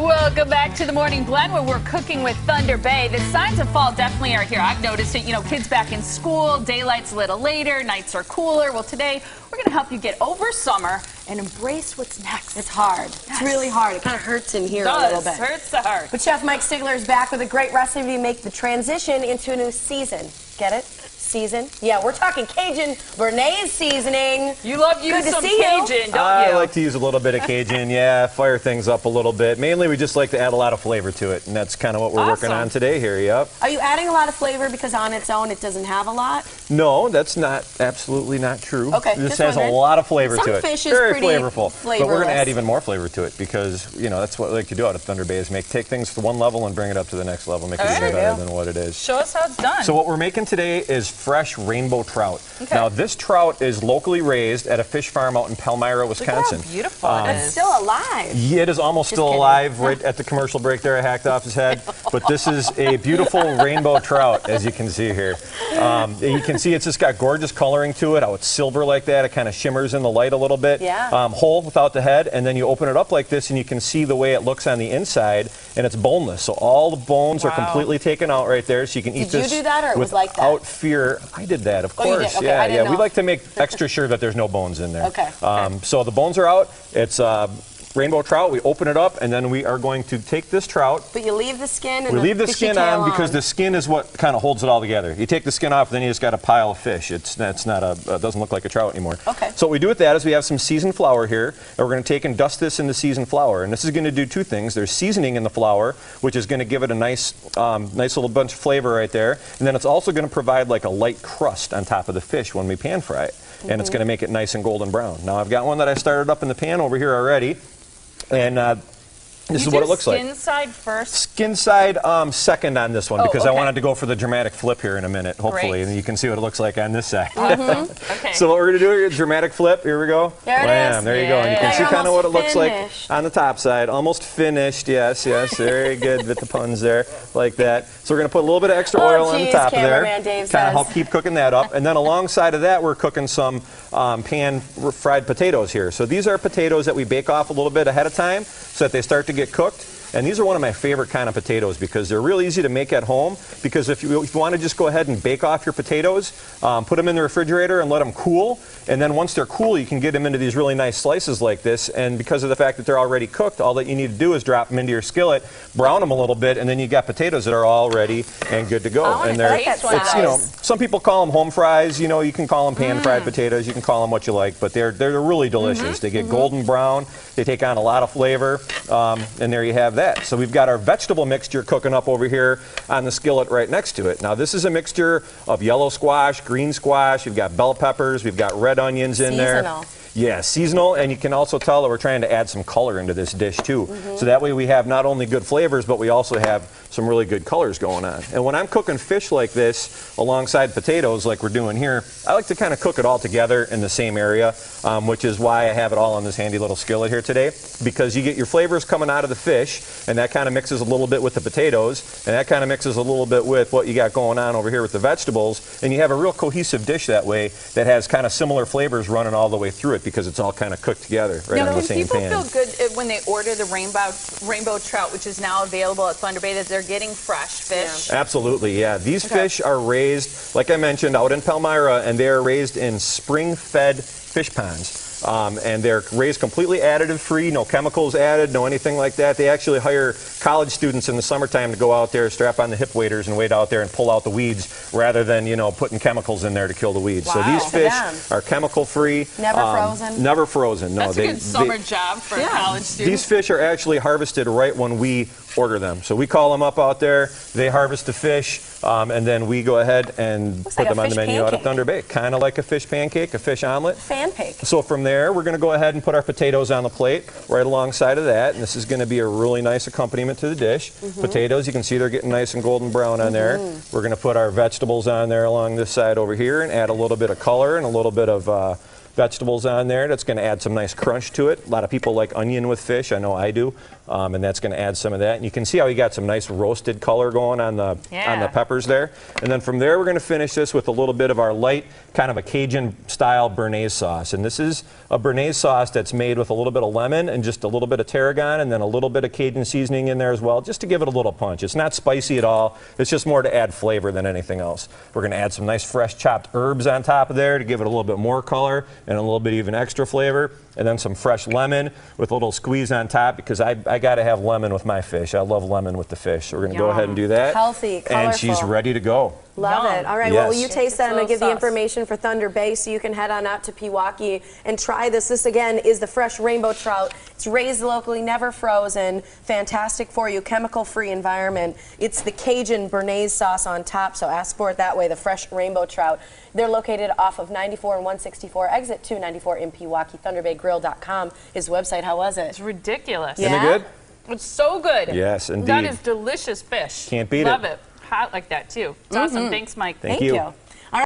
Welcome back to the Morning Blend, where we're cooking with Thunder Bay. The signs of fall definitely are here. I've noticed it. You know, kids back in school, daylight's a little later, nights are cooler. Well, today we're going to help you get over summer and embrace what's next. It's hard. Yes. It's really hard. It kind of hurts in here a little bit. It hurts the heart. But Chef Mike Stigler is back with a great recipe to make the transition into a new season. Get it? Season? Yeah, we're talking Cajun Bernaise seasoning. You love using some Cajun, don't you? I like to use a little bit of Cajun, yeah, fire things up a little bit. Mainly we just like to add a lot of flavor to it, and that's kind of what we're working on today here, yep. Are you adding a lot of flavor because on its own it doesn't have a lot? No, that's absolutely not true. Okay, this has a lot of flavor to it. Some fish is very pretty flavorful. But we're going to add even more flavor to it because, you know, that's what we like to do out of Thunder Bay is take things to one level and bring it up to the next level, make it even better than what it is. Show us how it's done. So what we're making today is fresh rainbow trout. Okay. Now this trout is locally raised at a fish farm out in Palmyra, Wisconsin. Look how beautiful it is. It's still alive. Yeah, it is almost still alive right at the commercial break there. I hacked off his head. But this is a beautiful rainbow trout, as you can see here. You can see it's just got gorgeous coloring to it, how it's silver like that. It kind of shimmers in the light a little bit. Yeah. Whole without the head, and then you open it up like this and you can see the way it looks on the inside, and it's boneless. So all the bones are completely taken out right there, so you can eat this. Did you do that, or it was like that? Without fear. I did that, of course. You did? Okay, yeah. We like to make extra sure that there's no bones in there. Okay. So the bones are out. It's rainbow trout. We open it up, and then we are going to take this trout. But you leave the skin and we leave the skin on because the skin is what kind of holds it all together. You take the skin off, then you just got a pile of fish. That's not doesn't look like a trout anymore. Okay. So what we do with that is we have some seasoned flour here, and we're going to take and dust this into seasoned flour. And this is going to do two things. There's seasoning in the flour, which is going to give it a nice little bunch of flavor right there. And then it's also going to provide like a light crust on top of the fish when we pan fry it. And it's going to make it nice and golden brown. Now I've got one that I started up in the pan over here already. And this is what it looks like. Skin side first? Skin side second on this one because I wanted to go for the dramatic flip here in a minute, hopefully. And you can see what it looks like on this side. Okay. So what we're going to do here, dramatic flip. Here we go. There it is. There you go. And you can see kind of what it looks like on the top side. Almost finished. Yes. Very good with the puns there. Like that. So we're going to put a little bit of extra oil on the top of there. Kind of help keep cooking that up. And then alongside of that, we're cooking some pan fried potatoes here. So these are potatoes that we bake off a little bit ahead of time so that they start to get cooked. And these are one of my favorite kind of potatoes because they're real easy to make at home. Because if you want to just go ahead and bake off your potatoes, put them in the refrigerator and let them cool. And then once they're cool, you can get them into these really nice slices like this. And because of the fact that they're already cooked, all that you need to do is drop them into your skillet, brown them a little bit, and then you got potatoes that are all ready and good to go. And they're, it's, you know, some people call them home fries. You know, you can call them pan fried potatoes. You can call them what you like, but they're really delicious. They get golden brown. They take on a lot of flavor, and there you have that. So we've got our vegetable mixture cooking up over here on the skillet right next to it. Now this is a mixture of yellow squash, green squash, we've got bell peppers, we've got red onions in there. Yeah, seasonal, and you can also tell that we're trying to add some color into this dish too. So that way we have not only good flavors, but we also have some really good colors going on. And when I'm cooking fish like this alongside potatoes like we're doing here, I like to kind of cook it all together in the same area, which is why I have it all on this handy little skillet here today, because you get your flavors coming out of the fish, and that kind of mixes a little bit with the potatoes, and that kind of mixes a little bit with what you got going on over here with the vegetables, and you have a real cohesive dish that way that has kind of similar flavors running all the way through it because it's all kind of cooked together right on the same pan. People feel good when they order the rainbow trout, which is now available at Thunder Bay, that they're getting fresh fish? Yeah. Absolutely, yeah. These fish are raised, like I mentioned, out in Palmyra, and they are raised in spring-fed fish ponds. And they're raised completely additive free, no chemicals added, no anything like that. They actually hire college students in the summertime to go out there, strap on the hip waders and wade out there and pull out the weeds rather than, you know, putting chemicals in there to kill the weeds. So these fish are chemical free. Never frozen? Never frozen, no. That's a good summer job for a college student. These fish are actually harvested right when we order them. So we call them up out there, they harvest the fish, and then we go ahead and put them on the menu out at Thunder Bay. Kind of like a fish pancake, a fish omelet. Pancake. So from there, we're going to go ahead and put our potatoes on the plate right alongside of that, and this is going to be a really nice accompaniment to the dish. Potatoes, you can see they're getting nice and golden brown on there. We're going to put our vegetables on there along this side over here and add a little bit of color and a little bit of vegetables on there. That's going to add some nice crunch to it. A lot of people like onion with fish. I know I do. And that's going to add some of that. And you can see how you got some nice roasted color going on the peppers there. And then from there, we're going to finish this with a little bit of our light, kind of a Cajun-style béarnaise sauce. And this is a béarnaise sauce that's made with a little bit of lemon and just a little bit of tarragon and then a little bit of Cajun seasoning in there as well, just to give it a little punch. It's not spicy at all. It's just more to add flavor than anything else. We're going to add some nice fresh chopped herbs on top of there to give it a little bit more color and a little bit even extra flavor. And then some fresh lemon with a little squeeze on top, because I got to have lemon with my fish. I love lemon with the fish. So we're going to go ahead and do that. Healthy, colorful. And she's ready to go. Love it. All right, yes. well, will you taste that? I'm going to give the information for Thunder Bay so you can head on out to Pewaukee and try this. This, again, is the fresh rainbow trout. It's raised locally, never frozen. Fantastic for you, chemical-free environment. It's the Cajun béarnaise sauce on top, so ask for it that way, the fresh rainbow trout. They're located off of 94 and 164, exit 294 in Pewaukee. ThunderBayGrill.com is the website. How was it? It's ridiculous. Yeah? Isn't it good? It's so good. Yes, indeed. That is delicious fish. Can't beat it. Love it. Hot like that, too. It's awesome. Thanks, Mike. Thank you.